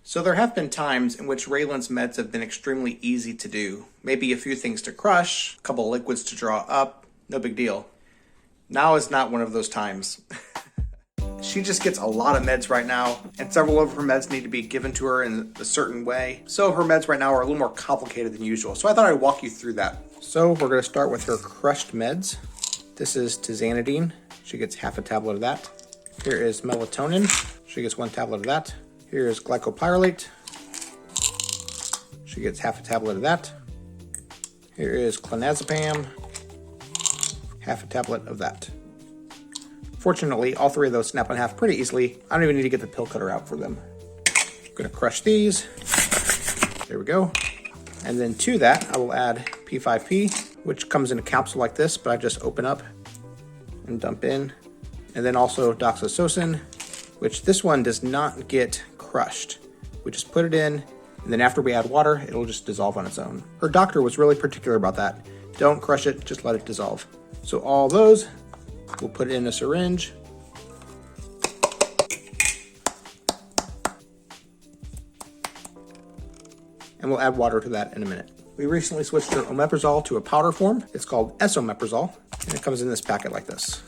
So there have been times in which Raylan's meds have been extremely easy to do. Maybe a few things to crush, a couple of liquids to draw up, no big deal. Now is not one of those times. She just gets a lot of meds right now, and several of her meds need to be given to her in a certain way. So her meds right now are a little more complicated than usual. So I thought I'd walk you through that. So we're going to start with her crushed meds. This is tizanidine. She gets half a tablet of that. Here is melatonin. She gets 1 tablet of that. Here is glycopyrrolate. She gets half a tablet of that. Here is clonazepam. Half a tablet of that. Fortunately, all 3 of those snap in half pretty easily. I don't even need to get the pill cutter out for them. I'm gonna crush these. There we go. And then to that, I will add P5P, which comes in a capsule like this, but I just open up and dump in. And then also doxazosin, which this one does not get crushed. We just put it in, and then after we add water, it'll just dissolve on its own. Her doctor was really particular about that. Don't crush it, just let it dissolve. So all those, we'll put it in a syringe. And we'll add water to that in a minute. We recently switched her omeprazole to a powder form. It's called esomeprazole, and it comes in this packet like this.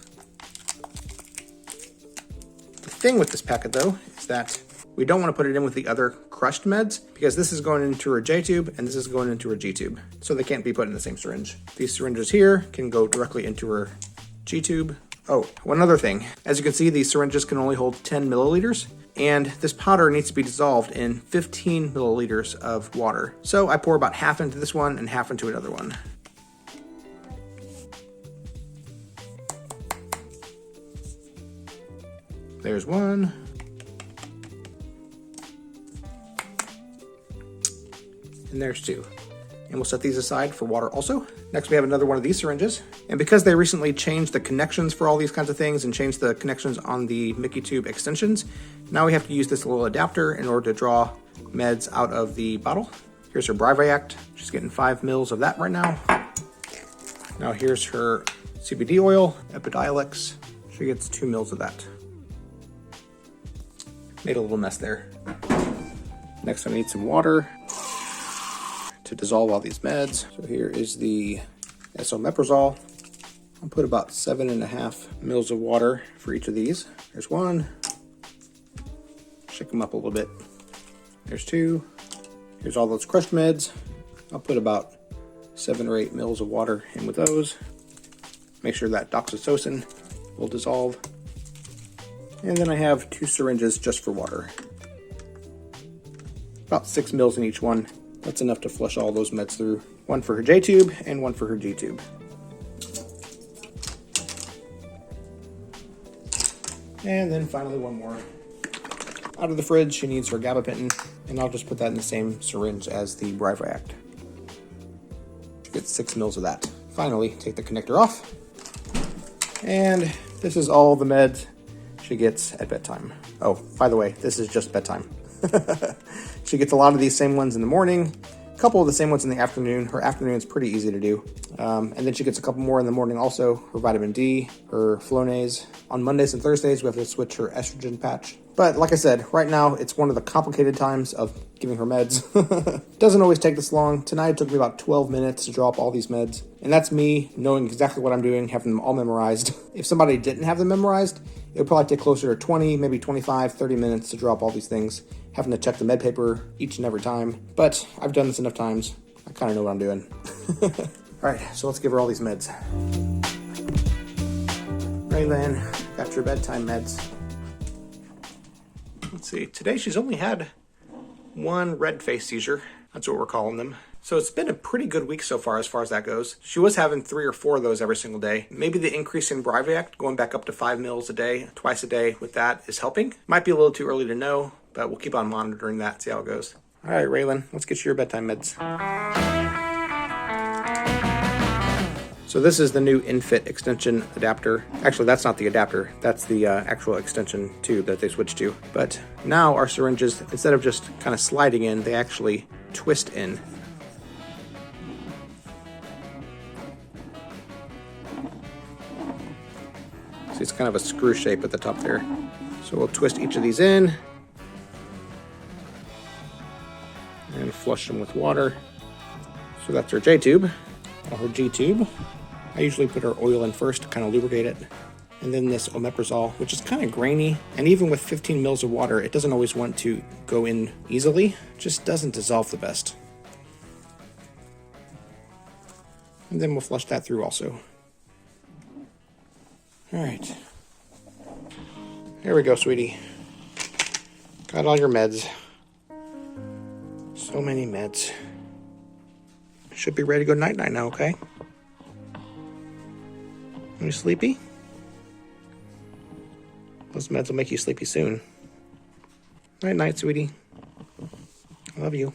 The thing with this packet though, is that we don't want to put it in with the other crushed meds because this is going into her J tube and this is going into her G tube. So they can't be put in the same syringe. These syringes here can go directly into her G tube. Oh, one other thing. As you can see, these syringes can only hold 10 milliliters and this powder needs to be dissolved in 15 milliliters of water. So I pour about half into this one and half into another one. There's one. And there's 2. And we'll set these aside for water also. Next we have another one of these syringes. And because they recently changed the connections for all these kinds of things and changed the connections on the Mickey tube extensions, now we have to use this little adapter in order to draw meds out of the bottle. Here's her Briviact. She's getting 5 mils of that right now. Now here's her CBD oil, Epidiolex. She gets 2 mils of that. Made a little mess there. Next I need some water to dissolve all these meds. So here is the esomeprazole. I'll put about 7.5 mils of water for each of these. There's 1. Shake them up a little bit. There's 2. Here's all those crushed meds. I'll put about 7 or 8 mils of water in with those. Make sure that doxazosin will dissolve. And then I have 2 syringes just for water. About 6 mils in each one. That's enough to flush all those meds through. 1 for her J tube and 1 for her G tube. And then finally 1 more. Out of the fridge, she needs her gabapentin, and I'll just put that in the same syringe as the Briviact. She gets 6 mils of that. Finally, take the connector off. And this is all the meds she gets at bedtime. Oh, by the way, this is just bedtime. She gets a lot of these same ones in the morning, a couple of the same ones in the afternoon. Her afternoon is pretty easy to do. And then she gets a couple more in the morning also, her vitamin D, her Flonase. On Mondays and Thursdays, we have to switch her estrogen patch. But like I said, right now, it's one of the complicated times of giving her meds. Doesn't always take this long. Tonight, it took me about 12 minutes to draw up all these meds. And that's me knowing exactly what I'm doing, having them all memorized. If somebody didn't have them memorized, it would probably take closer to 20, maybe 25, 30 minutes to draw up all these things, having to check the med paper each and every time. But I've done this enough times. I kind of know what I'm doing. All right, so let's give her all these meds. Raylan, got your bedtime meds. Let's see, today she's only had 1 red face seizure. That's what we're calling them. So it's been a pretty good week so far as that goes. She was having 3 or 4 of those every single day. Maybe the increase in Briviact, going back up to 5 mils a day, twice a day with that is helping. Might be a little too early to know, but we'll keep on monitoring that, see how it goes. All right, Raylan, let's get you your bedtime meds. So this is the new InFit extension adapter. Actually, that's not the adapter. That's the actual extension tube that they switched to. But now our syringes, instead of just kind of sliding in, they actually twist in. See, it's kind of a screw shape at the top there. So we'll twist each of these in. and flush them with water. So that's our J tube, or her G tube. I usually put our oil in first to kind of lubricate it. And then this omeprazole, which is kind of grainy, and even with 15 mils of water, it doesn't always want to go in easily. It just doesn't dissolve the best. And then we'll flush that through also. All right. There we go, sweetie. Got all your meds. So many meds. Should be ready to go night-night now, okay? Are you sleepy? Those meds will make you sleepy soon. Night-night, sweetie. I love you.